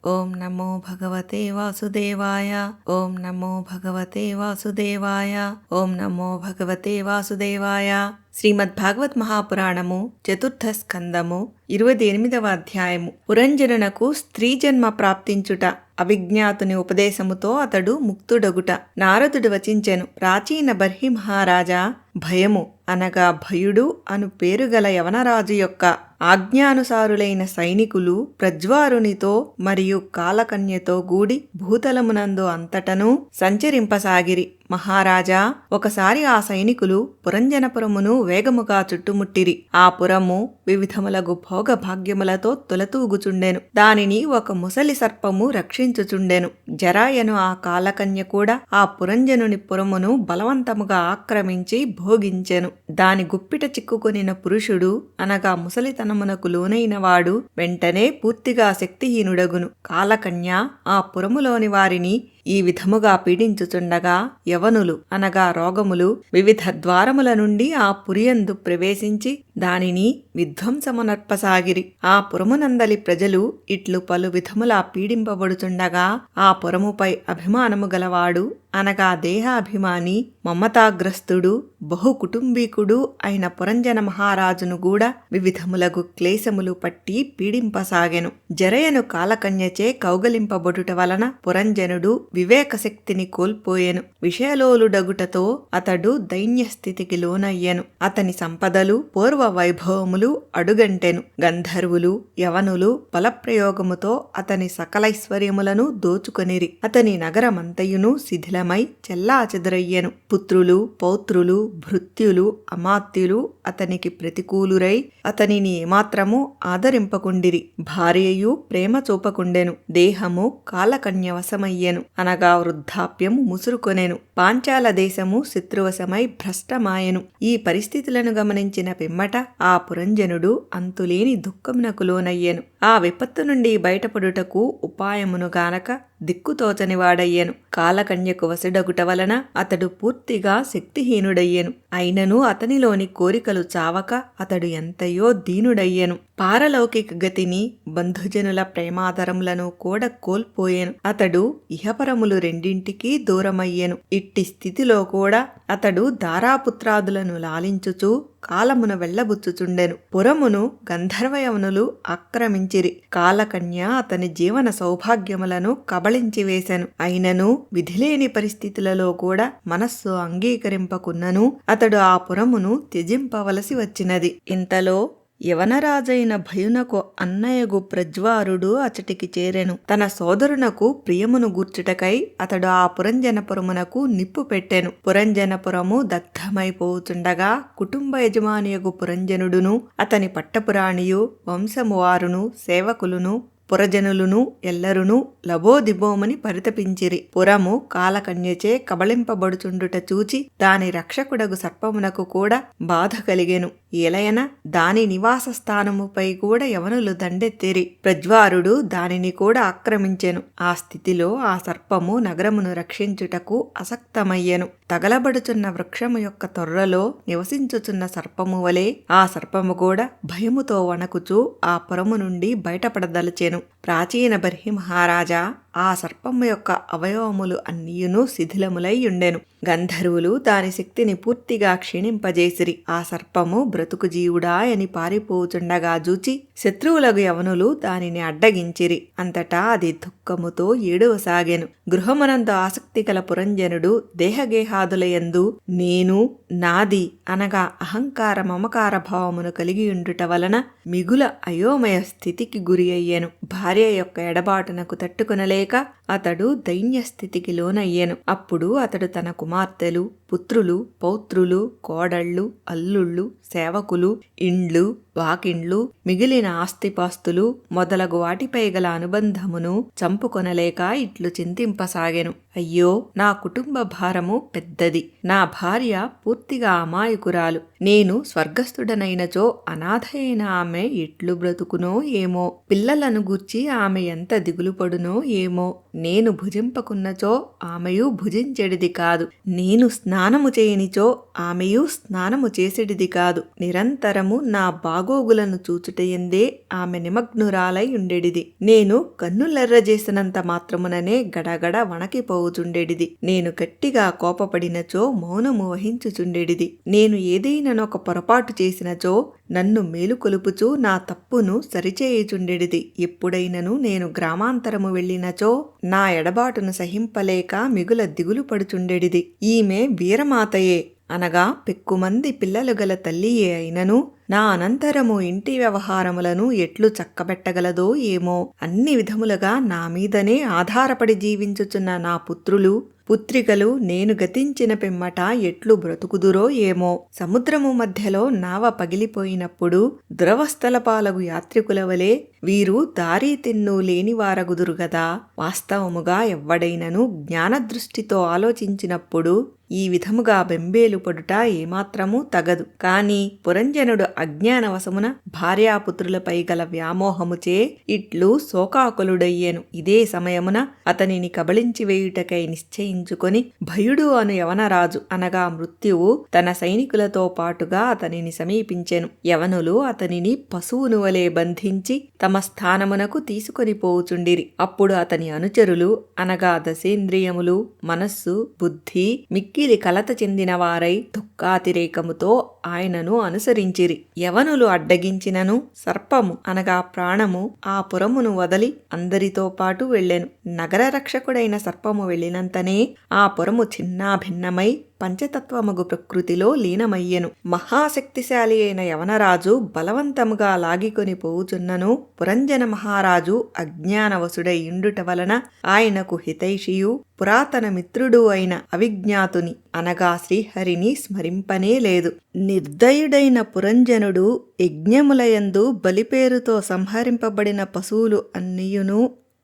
ఓం నమో భగవతే వాసుదేవాయ. ఓం నమో భగవతే వాసుదేవాయ. ఓం నమో భగవతే వాసుదేవాయ. శ్రీమద్ భాగవత్ మహాపురాణము చతుర్థ స్కందము 28వ అధ్యాయము. పురంజనునకు స్త్రీ జన్మ ప్రాప్తించుట. అవిజ్ఞాతుని ఉపదేశముతో అతడు ముక్తుడగుట. నారదుడు వచించెను. ప్రాచీన బర్హి మహారాజా, భయము అనగా భయుడు అను పేరుగల యవనరాజు యొక్క ఆజ్ఞానుసారులైన సైనికులు ప్రజ్వారునితో మరియు కాలకన్యతో గూడి భూతలమునందు అంతటను సంచరింపసాగిరి. మహారాజా, ఒకసారి ఆ సైనికులు పురంజనపురమును వేగముగా చుట్టుముట్టిరి. ఆ పురము వివిధములగు భోగభాగ్యములతో తులతూగుచుండెను. దానిని ఒక ముసలి సర్పము రక్షించుచుండెను. జరాయను ఆ కాలకన్య కూడా ఆ పురంజనుని పురమును బలవంతముగా ఆక్రమించి భోగించెను. దాని గుప్పిట చిక్కుకొనిన పురుషుడు అనగా ముసలితనమునకు లోనైనవాడు వెంటనే పూర్తిగా శక్తిహీనుడగును. కాలకన్య ఆ పురములోని వారిని ఈ విధముగా పీడించుచుండగా యవనులు అనగా రోగములు వివిధ ద్వారముల నుండి ఆ పురియందు ప్రవేశించి దానిని విధ్వంసమునర్పసాగిరి. ఆ పురమునందలి ప్రజలు ఇట్లు పలు విధములా పీడింపబడుచుండగా ఆ పురముపై అభిమానము గలవాడు అనగా దేహాభిమాని మమతాగ్రస్తుడు బహుకుటుంబీకుడు అయిన పురంజన మహారాజును కూడా వివిధములగు క్లేశములు పట్టి పీడింపసాగెను. జరయను కాలకన్యచే కౌగలింపబడుట వలన పురంజనుడు వివేకశక్తిని కోల్పోయెను. విషయలోలుడగుటతో అతడు దైన్యస్థితికి లోనయ్యెను. అతని సంపదలు పూర్వ వైభవములు అడుగంటెను. గంధర్వులు యవనులు బలప్రయోగముతో అతని సకలైశ్వర్యములను దోచుకొనిరి. అతని నగరమంతయును శిథిలమై చెల్లాచెదరయ్యెను. పుత్రులు పౌత్రులు భృత్యులు అమాత్యులు అతనికి ప్రతికూలురై అతనిని ఏమాత్రము ఆదరింపకుండిరి. భార్యయు ప్రేమ చూపకుండెను. దేహము కాలకన్యవశమయ్యెను అనగా వృద్ధాప్యము ముసురుకొనెను. పాంచాల దేశము శత్రువశమై భ్రష్టమాయెను. ఈ పరిస్థితులను గమనించిన పిమ్మట ఆ పురంజనుడు అంతులేని దుఃఖమునకు లోనయ్యెను. ఆ విపత్తు నుండి బయటపడుటకు ఉపాయమును గానక దిక్కుతోచనివాడయ్యెను. కాలకన్యకు వశుడగుట వలన అతడు పూర్తిగా శక్తిహీనుడయ్యెను. అయినను అతనిలోని కోరికలు చావక అతడు ఎంతయో దీనుడయ్యెను. పారలౌకిక గతిని బంధుజనుల ప్రేమాదరములను కూడా కోల్పోయెను. అతడు ఇహపరములు రెండింటికీ దూరమయ్యెను. ఇట్టి స్థితిలో కూడా అతడు దారాపుత్రాదులను లాలించుచూ కాలమును వెళ్లబుచ్చుచుండెను. పురమును గంధర్వయవనులు ఆక్రమించిరి. కాలకన్య అతని జీవన సౌభాగ్యములను కబళించివేశెను. అయినను విధిలేని పరిస్థితులలో కూడా మనస్సు అంగీకరింపకున్నను అతడు ఆ పురమును త్యజింపవలసి వచ్చినది. ఇంతలో యవనరాజైన భయునకు అన్నయగు ప్రజ్వారుడు అచటికి చేరెను. తన సోదరునకు ప్రియమును గూర్చుటకై అతడు ఆ పురంజనపురమునకు నిప్పు పెట్టెను. పురంజనపురము దగ్ధమైపోచుండగా కుటుంబ యజమానియగు పురంజనుడును అతని పట్టపురాణియు వంశము వారును సేవకులును పురజనులును ఎల్లరును లబోదిబోమని పరితపించిరి. పురము కాలకన్యచే కబళింపబడుచుండుట చూచి దాని రక్షకుడగు సర్పమునకు కూడా బాధ కలిగెను. ఏలయన దాని నివాస స్థానముపై కూడా యవనులు దండెత్తిరి. ప్రజ్వారుడు దానిని కూడా ఆక్రమించెను. ఆ స్థితిలో ఆ సర్పము నగరమును రక్షించుటకు అసక్తమయ్యెను. తగలబడుచున్న వృక్షము యొక్క తొర్రలో నివసించుచున్న సర్పము వలె ఆ సర్పము కూడా భయముతో వణకుచూ ఆ పురము నుండి బయటపడదలచెను. ప్రాచీన బర్హి మహారాజా, ఆ సర్పము యొక్క అవయవములు అన్నీయును శిథిలములై ఉండెను. గంధర్వులు దాని శక్తిని పూర్తిగా క్షీణింపజేసిరి. ఆ సర్పము బ్రతుకు జీవుడా అని పారిపోచుండగా జూచి శత్రువులకు యవనులు దానిని అడ్డగించిరి. అంతటా అది దుఃఖముతో ఏడవసాగెను. గృహమునందు ఆసక్తి గల పురంజనుడు దేహగేహాదులయందు నేను నాది అనగా అహంకార మమకార భావమును కలిగియుండుట వలన మిగుల అయోమయ స్థితికి గురి అయ్యెను. భార్య యొక్క ఎడబాటునకు తట్టుకొనలేక అతడు దైన్యస్థితికి లోనయ్యెను. అప్పుడు అతడు తన కుమార్తెలు పుత్రులు పౌత్రులు కోడళ్ళు అల్లుళ్ళు సేవకులు ఇండ్లు వాకిండ్లు మిగిలిన ఆస్తిపాస్తులు మొదలగు వాటిపై గల అనుబంధమును చంపుకొనలేక ఇట్లు చింతింపసాగెను. అయ్యో, నా కుటుంబ భారము పెద్దది. నా భార్య పూర్తిగా అమాయకురాలు. నేను స్వర్గస్థుడనైనచో అనాథ అయిన ఆమె ఎట్లు బ్రతుకునో ఏమో. పిల్లలను గూర్చి ఆమె ఎంత దిగులుపడునో ఏమో. నేను భుజింపకున్నచో ఆమెయు భుజించెడిది కాదు. నేను స్నానము చేయనిచో ఆమెయు స్నానము చేసేడిది కాదు. నిరంతరము నా బాగోగులను చూచుటయందే ఆమె నిమగ్నురాలై ఉండెడిది. నేను కన్నులెర్రజేసినంత మాత్రముననే గడగడ వణకిపోవుచుండెడిది. నేను గట్టిగా కోపపడినచో మౌనము వహించుచుండెడిది. నేను ఏదైననొక పొరపాటు చేసినచో నన్ను మేలుకొలుపుచూ నా తప్పును సరిచేయుచుండెడిది. ఎప్పుడైనను నేను గ్రామాంతరము వెళ్ళినచో నా ఎడబాటును సహింపలేక మిగుల దిగులు పడుచుండెడిది. ఈమె వీరమాతయే అనగా పెక్కుమంది పిల్లలు గల తల్లియే అయినను నా అనంతరము ఇంటి వ్యవహారములను ఎట్లు చక్కబెట్టగలదో ఏమో. అన్ని విధములుగా నా మీదనే ఆధారపడి జీవించుచున్న నా పుత్రులు పుత్రికలు నేను గతించిన పిమ్మట ఎట్లు బ్రతుకుదురో ఏమో. సముద్రము మధ్యలో నావ పగిలిపోయినప్పుడు దురవస్థల పాలగు యాత్రికుల వలె వీరు దారి తెన్ను లేనివారగుదురు గదా. వాస్తవముగా ఎవ్వడైనను జ్ఞానదృష్టితో ఆలోచించినప్పుడు ఈ విధముగా బెంబేలు పడుట ఏమాత్రమూ తగదు. కాని పురంజనుడు అజ్ఞానవశమున భార్యాపుత్రులపై గల వ్యామోహముచే ఇట్లు శోకాకులుడయ్యెను. ఇదే సమయమున అతనిని కబళించి వేయుటకై నిశ్చయించుకొని భయుడు అను యవనరాజు అనగా మృత్యువు తన సైనికులతో పాటుగా అతనిని సమీపించెను. యవనులు అతనిని పశువును వలె బంధించి తమ స్థానమునకు తీసుకొని పోవుచుండిరి. అప్పుడు అతని అనుచరులు అనగా దశేంద్రియములు, మనస్సు, బుద్ధి మిక్కిలి కలత చెందిన వారై దుఃఖాతిరేకముతో ఆయనను అనుసరించిరి. యవనులు అడ్డగించినను సర్పము అనగా ప్రాణము ఆ పురమును వదలి అందరితో పాటు వెళ్ళెను. నగర రక్షకుడైన సర్పము వెళ్ళినంతనే ఆ పురము చిన్నాభిన్నమై పంచతత్వమగు ప్రకృతిలో లీనమయ్యెను. మహాశక్తిశాలి అయిన యవనరాజు బలవంతముగా లాగికొని పోవుచున్నను పురంజన మహారాజు అజ్ఞానవశుడై ఇండుట వలన ఆయనకు హితైషియు పురాతన మిత్రుడు అయిన అవిజ్ఞాతుని అనగా శ్రీహరిని స్మరింపనే లేదు. నిర్దయుడైన పురంజనుడు యజ్ఞములయందు బలిపేరుతో సంహరింపబడిన పశువులు అన్నియును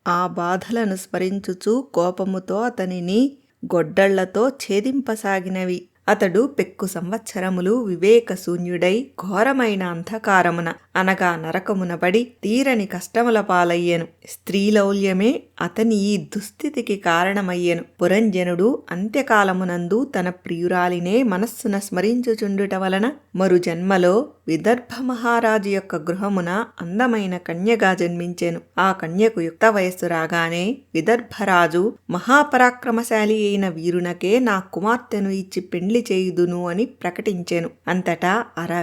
ఆ బాధలను స్మరించుచు కోపముతో అతనిని గొడ్డళ్లతో ఛేదింపసాగినవి. అతడు పెక్కు సంవత్సరములు వివేకశూన్యుడై ఘోరమైన అంధకారమున అనగా నరకమునబడి తీరని కష్టముల పాలయ్యెను. స్త్రీలౌల్యమే అతని ఈ దుస్థితికి కారణమయ్యెను. పురంజనుడు అంత్యకాలమునందు తన ప్రియురాలినే మనస్సున స్మరించుచుండుట వలన మరు జన్మలో విదర్భ మహారాజు యొక్క గృహమున అందమైన కన్యగా జన్మించెను. ఆ కన్యకు యుక్త వయస్సు రాగానే విదర్భరాజు మహాపరాక్రమశాలి అయిన వీరునకే నా కుమార్తెను ఇచ్చి పెండ్లి చేయుదును అని ప్రకటించెను. అంతటా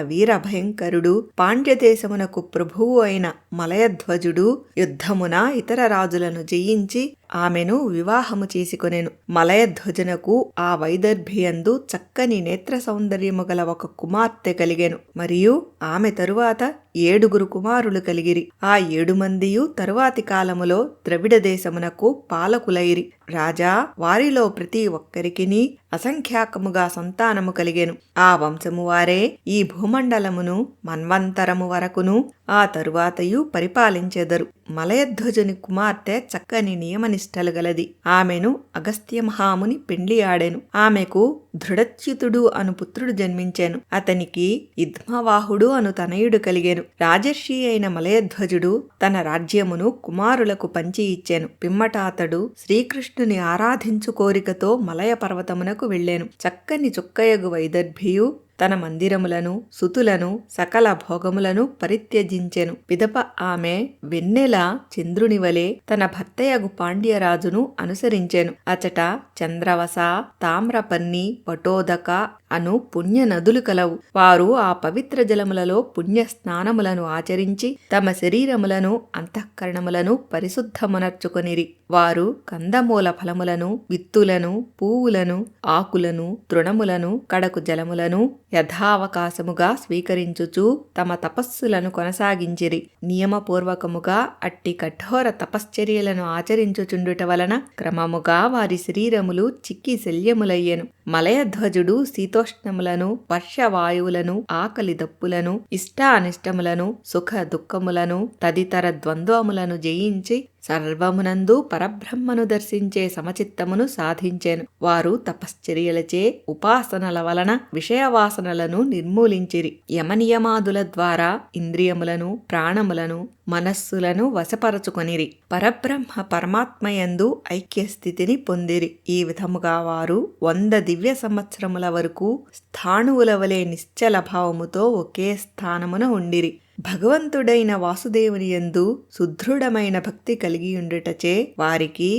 వీర భయంకరుడు పాండ్యదేశమునకు ప్రభువు అయిన మలయధ్వజుడు యుద్ధమున ఇతర రాజులను జయించి ఆమెను వివాహము చేసుకొనెను. మలయధ్వజునకు ఆ వైదర్భియందు చక్కని నేత్ర సౌందర్యము గల ఒక కుమార్తె కలిగెను. మరియు ఆమె తరువాత 7 కుమారులు కలిగిరి. ఆ 7 మందియు తరువాతి కాలములో ద్రవిడ దేశమునకు పాలకులైరి. రాజా వారిలో ప్రతి ఒక్కరికిని అసంఖ్యాకముగా సంతానము కలిగెను. ఆ వంశము వారే ఈ భూమండలమును మన్వంతరము వరకును ఆ తరువాతయు పరిపాలించెదరు. మలయధ్వజుని కుమార్తె చక్కని నియమనిష్టలు గలది. ఆమెను అగస్త్య మహాముని పెండ్లి ఆడెను. ఆమెకు దృఢచ్యుతుడు అను పుత్రుడు జన్మించెను. అతనికి ఇద్మవాహుడు అను తనయుడు కలిగెను. రాజర్షి అయిన మలయధ్వజుడు తన రాజ్యమును కుమారులకు పంచి ఇచ్చెను. పిమ్మట అతడు శ్రీకృష్ణుని ఆరాధించు కోరికతో మలయ పర్వతమునకు వెళ్ళెను. చక్కని చుక్కయగు వైదర్భియు తన మందిరములను సుతులను సకల భోగములను పరిత్యజించెను. పిదప ఆమె వెన్నెల చంద్రుని వలె తన భర్తయగు పాండ్యరాజును అనుసరించెను. అచట చంద్రవస, తామ్రపర్ణి, పటోదక అను పుణ్య నదులు కలవు. వారు ఆ పవిత్ర జలములలో పుణ్య స్నానములను ఆచరించి తమ శరీరములను అంతఃకరణములను పరిశుద్ధమునర్చుకొనిరి. వారు కందమూల ఫలములను, విత్తులను, పువ్వులను, ఆకులను, తృణములను, కడకు జలములను యథావకాశముగా స్వీకరించుచు తమ తపస్సులను కొనసాగించిరి. నియమపూర్వకముగా అట్టి కఠోర తపశ్చర్యలను ఆచరించుచుండుట వలన క్రమముగా వారి శరీరములు చిక్కి శల్యములయ్యెను. మలయధ్వజుడు శీతోష్ణములను, వర్షవాయువులను, ఆకలి దప్పులను, ఇష్టానిష్టములను, సుఖ దుఃఖములను, తదితర ద్వంద్వములను జయించి సర్వమునందు పరబ్రహ్మను దర్శించే సమచిత్తమును సాధించెను. వారు తపశ్చర్యలచే ఉపాసనల వలన విషయవాసనలను నిర్మూలించిరి. యమనియమాదుల ద్వారా ఇంద్రియములను, ప్రాణములను, మనస్సులను వశపరచుకొనిరి. పరబ్రహ్మ పరమాత్మయందు ఐక్యస్థితిని పొందిరి. ఈ విధముగా వారు 100 దివ్య సంవత్సరముల వరకు స్థాణువుల వలె నిశ్చల భావముతో ఒకే స్థానమున ఉండిరి. భగవంతుడైన వాసుదేవుని యందు సుదృఢమైన భక్తి కలిగియుండుటచే వారికి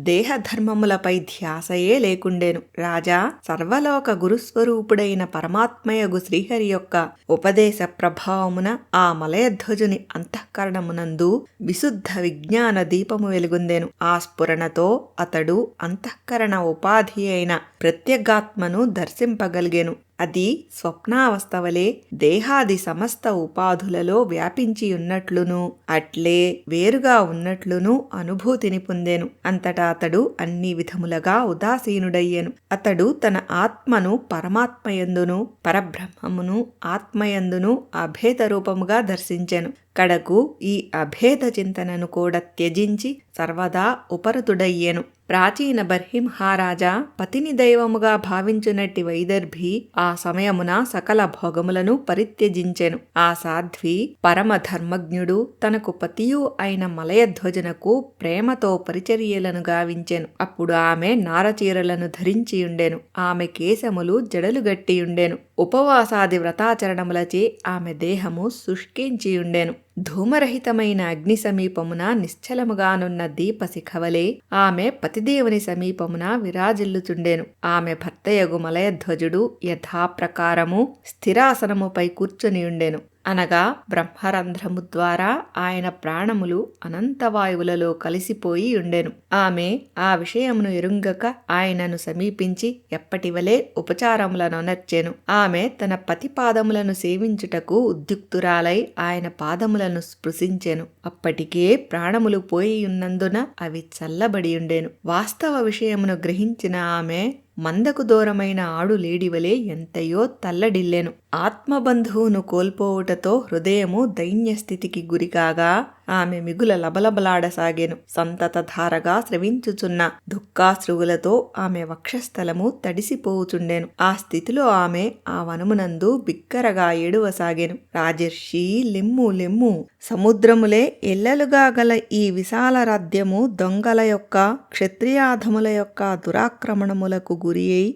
దేహధర్మములపై ధ్యాసయే లేకుండెను. రాజా, సర్వలోక గురుస్వరూపుడైన పరమాత్మయగు శ్రీహరి యొక్క ఉపదేశ ప్రభావమున ఆ మలయధ్వజుని అంతఃకరణమునందు విశుద్ధ విజ్ఞాన దీపము వెలుగొందెను. ఆ స్ఫురణతో అతడు అంతఃకరణ ఉపాధి అయిన ప్రత్యేగాత్మను దర్శింపగలిగెను. అది స్వప్నావస్థ వలె దేహాది సమస్త ఉపాధులలో వ్యాపించి ఉన్నట్లును అట్లే వేరుగా ఉన్నట్లును అనుభూతిని పొందెను. అంతటా అతడు అన్ని విధములుగా ఉదాసీనుడయ్యెను. అతడు తన ఆత్మను పరమాత్మయందును పరబ్రహ్మమును ఆత్మయందును అభేద రూపముగా దర్శించెను. కడకు ఈ అభేద చింతనను కూడా త్యజించి సర్వదా ఉపరతుడయ్యెను. ప్రాచీన బర్హి మహారాజా పతిని దైవముగా భావించునట్టి వైదర్భి ఆ సమయమున సకల భోగములను పరిత్యజించెను. ఆ సాధ్వి పరమధర్మజ్ఞుడు తనకు పతియు అయిన మలయధ్వజనకు ప్రేమతో పరిచర్యలను గావించెను. అప్పుడు ఆమె నారచీరలను ధరించియుండెను. ఆమె కేశములు జడలు గట్టియుండెను. ఉపవాసాది వ్రతాచరణములచే ఆమె దేహము శుష్కించియుండెను. ధూమరహితమైన అగ్ని సమీపమున నిశ్చలముగానున్న దీపశిఖవలే ఆమె పతిదేవుని సమీపమున విరాజిల్లుచుండెను. ఆమె భర్తయగు మలయధ్వజుడు యథాప్రకారము స్థిరాసనముపై కూర్చొనియుండెను. అనగా బ్రహ్మరంధ్రము ద్వారా ఆయన ప్రాణములు అనంతవాయువులలో కలిసిపోయి ఉండెను. ఆమె ఆ విషయమును ఎరుంగక ఆయనను సమీపించి ఎప్పటివలే ఉపచారములనొనర్చెను. ఆమె తన పతి పాదములను సేవించుటకు ఉద్యుక్తురాలై ఆయన పాదములను స్పృశించెను. అప్పటికే ప్రాణములు పోయియున్నందున అవి చల్లబడియుండెను. వాస్తవ విషయమును గ్రహించిన ఆమె మందకు దూరమైన ఆడు లేడివలే ఎంతయో తల్లడిల్లెను. ఆత్మబంధువును కోల్పోవుటతో హృదయము దైన్యస్థితికి గురికాగా ఆమె మిగుల లబలబలాడసాగెను. సంతతధారగా స్రవించుచున్న దుఃఖాశ్రువులతో ఆమె వక్షస్థలము తడిసిపోవుచుండెను. ఆ స్థితిలో ఆమె ఆ వనమునందు బిగ్గరగా ఏడువసాగెను. రాజర్షి, లెమ్ము లెమ్ము, సముద్రములే ఎల్లలుగా గల ఈ విశాల రాజ్యము దొంగల యొక్క క్షత్రియాధముల యొక్క దురాక్రమణములకు గురి అయి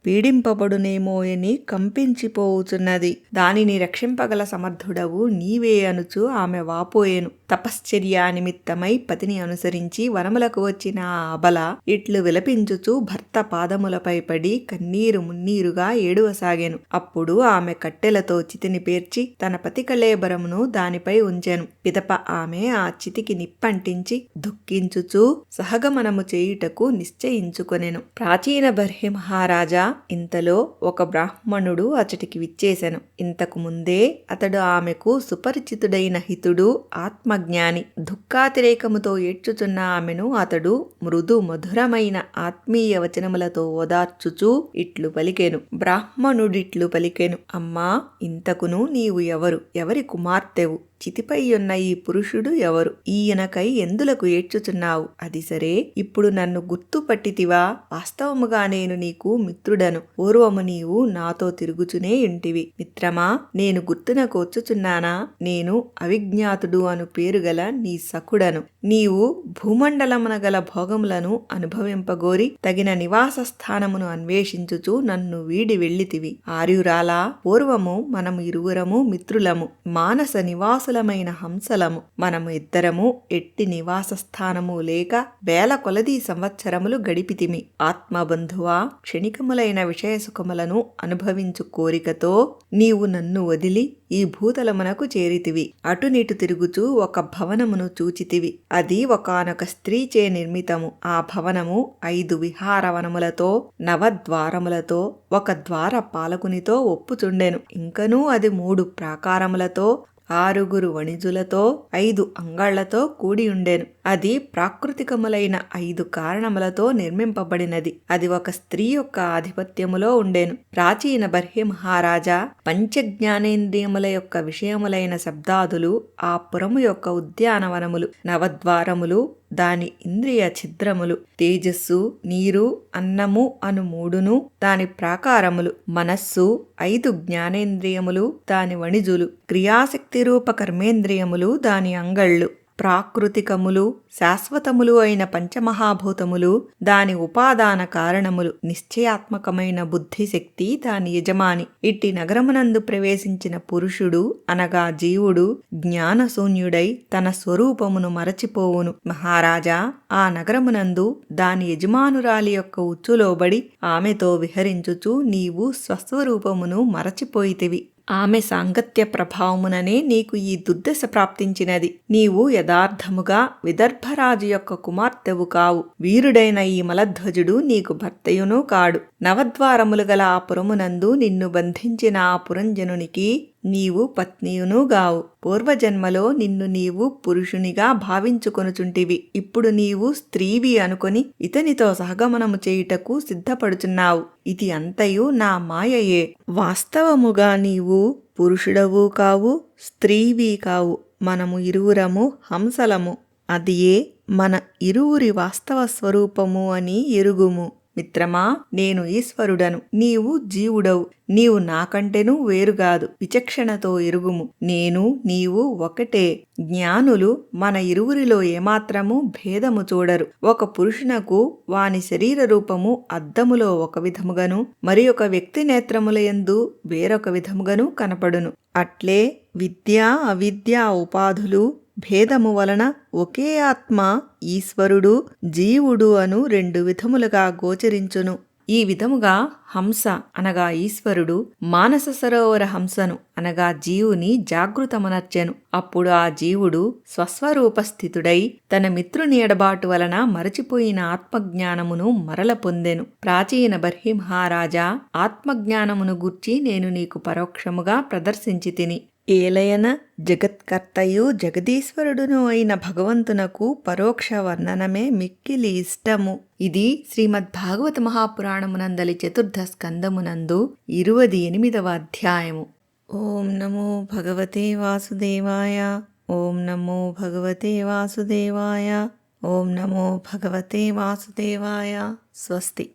పీడింపబడునేమోయని కంపించిపోవుచున్నది. దానిని రక్షింపగల సమర్థుడవు నీవే అనుచు ఆమె వాపోయెను. తపశ్చర్య నిమిత్తమై పతిని అనుసరించి వనములకు వచ్చిన ఆ అబల ఇట్లు విలపించుచు భర్త పాదములపై పడి కన్నీరు మున్నీరుగా ఏడువసాగెను. అప్పుడు ఆమె కట్టెలతో చితిని పేర్చి తన పతి కళేబరమును దానిపై ఉంచెను. పిదప ఆమె ఆ చితికి నిప్పంటించి దుఃఖించుచు సహగమనము చేయుటకు నిశ్చయించుకొనెను. ప్రాచీన బర్హి మహారాజా, ఇంతలో ఒక బ్రాహ్మణుడు అచటికి విచ్చేసెను. ఇంతకు ముందే అతడు ఆమెకు సుపరిచితుడైన హితుడు, ఆత్మజ్ఞాని. దుఃఖాతిరేకముతో ఏడ్చుచున్న ఆమెను అతడు మృదు మధురమైన ఆత్మీయ వచనములతో ఓదార్చుచూ ఇట్లు పలికెను. బ్రాహ్మణుడిట్లు పలికెను, అమ్మా, ఇంతకును నీవు ఎవరు? ఎవరి కుమార్తెవు? చితిపై ఉన్న ఈ పురుషుడు ఎవరు? ఈయనకై ఎందులకు ఏడ్చుచున్నావు? అది సరే, ఇప్పుడు నన్ను గుర్తుపట్టితివా? వాస్తవముగా నేను నీకు మిత్రుడను. పూర్వము నీవు నాతో తిరుగుచునే ఇంటివి. మిత్రమా, నేను గుర్తునకు వచ్చుచున్నానా? నేను అవిజ్ఞాతుడు అను పేరుగల నీ సఖుడను. నీవు భూమండలమున గల భోగములను అనుభవింపగోరి తగిన నివాస స్థానమును అన్వేషించుచు నన్ను వీడి వెళ్ళితివి. ఆర్యురాలా, పూర్వము మనము ఇరువురము మిత్రులము, మానస నివాసులమైన హంసలము. మనము ఇద్దరము ఎట్టి నివాస స్థానము లేక వేల కొలది సంవత్సరములు గడిపితిమి. ఆత్మబంధువా, క్షణికములైన విషయసుఖములను అనుభవించు కోరికతో నీవు నన్ను వదిలి ఈ భూతలమునకు చేరితివి. అటునిటు తిరుగుచూ ఒక భవనమును చూచితివి. అది ఒకానొక స్త్రీచే నిర్మితము. ఆ భవనము 5 విహారవనములతో 9 ద్వారములతో ఒక ద్వార పాలకునితో ఒప్పుచుండెను. ఇంకనూ అది 3 ప్రాకారములతో 6 వణిజులతో 5 అంగళ్లతో కూడియుండెను. అది ప్రాకృతికములైన 5 కారణములతో నిర్మింపబడినది. అది ఒక స్త్రీ యొక్క ఆధిపత్యములో ఉండెను. ప్రాచీన బర్హి మహారాజా, పంచజ్ఞానేంద్రియముల యొక్క విషయములైన శబ్దాదులు ఆ పురము యొక్క ఉద్యానవనములు. 9 ద్వారములు దాని ఇంద్రియ ఛిద్రములు. తేజస్సు, నీరు, అన్నము అను 3ను దాని ప్రాకారములు. మనస్సు 5 జ్ఞానేంద్రియములు దాని వణిజులు. క్రియాశక్తి రూప కర్మేంద్రియములు దాని అంగళ్ళు. ప్రాకృతికములు శాశ్వతములు అయిన పంచమహాభూతములు దాని ఉపాదాన కారణములు, నిశ్చయాత్మకమైన బుద్ధిశక్తి దాని యజమాని. ఇట్టి నగరమునందు ప్రవేశించిన పురుషుడు అనగా జీవుడు జ్ఞానశూన్యుడై తన స్వరూపమును మరచిపోవును. మహారాజా, ఆ నగరమునందు దాని యజమానురాలి యొక్క ఉచ్చులోబడి ఆమెతో విహరించుచు నీవు స్వస్వరూపమును మరచిపోయితివి. ఆమె సాంగత్య ప్రభావముననే నీకు ఈ దుర్దశ ప్రాప్తించినది. నీవు యథార్థముగా విదర్భరాజు యొక్క కుమార్తెవు కావు. వీరుడైన ఈ మలధ్వజుడు నీకు భర్తయును కాడు. నవద్వారములు గల ఆ పురమునందు నిన్ను బంధించిన ఆ పురంజనునికి నీవు పత్నియును గావు. పూర్వజన్మలో నిన్ను నీవు పురుషునిగా భావించుకొనుచుంటివి. ఇప్పుడు నీవు స్త్రీవి అనుకొని ఇతనితో సహగమనము చేయుటకు సిద్ధపడుచున్నావు. ఇది అంతయు నా మాయయే. వాస్తవముగా నీవు పురుషుడవు కావు, స్త్రీవి కావు. మనము ఇరువురము హంసలము. అదియే మన ఇరువురి వాస్తవ స్వరూపము అని ఎరుగుము. మిత్రమా, నేను ఈశ్వరుడను, నీవు జీవుడవు. నీవు నాకంటేనూ వేరుగాదు. విచక్షణతో ఎరుగుము. నేను నీవు ఒకటే. జ్ఞానులు మన ఇరువురిలో ఏమాత్రము భేదము చూడరు. ఒక పురుషునకు వాని శరీర రూపము అద్దములో ఒక విధముగను, మరి ఒక వ్యక్తి నేత్రములయందు వేరొక విధముగను కనపడును. అట్లే విద్య అవిద్య ఉపాధులు భేదము వలన ఒకే ఆత్మ ఈశ్వరుడు జీవుడు అను రెండు విధములుగా గోచరించును. ఈ విధముగా హంస అనగా ఈశ్వరుడు మానస సరోవర హంసను అనగా జీవుని జాగృతమనర్చెను. అప్పుడు ఆ జీవుడు స్వస్వరూపస్థితుడై తన మిత్రుని ఎడబాటు వలన మరచిపోయిన ఆత్మజ్ఞానమును మరల పొందెను. ప్రాచీన బర్హి మహారాజా, ఆత్మజ్ఞానమును గూర్చి నేను నీకు పరోక్షముగా ప్రదర్శించి తిని. ఏలయన జగత్కర్తయు జగదీశ్వరుడును అయిన భగవంతునకు పరోక్ష వర్ణనమే మిక్కిలి ఇష్టము. ఇది శ్రీమద్భాగవత మహాపురాణమునందలి 4వ స్కందమునందు 28వ అధ్యాయము. ఓం నమో భగవతే వాసుదేవాయ. ఓం నమో భగవతే వాసుదేవాయ. ఓం నమో భగవతే వాసుదేవాయ. స్వస్తి.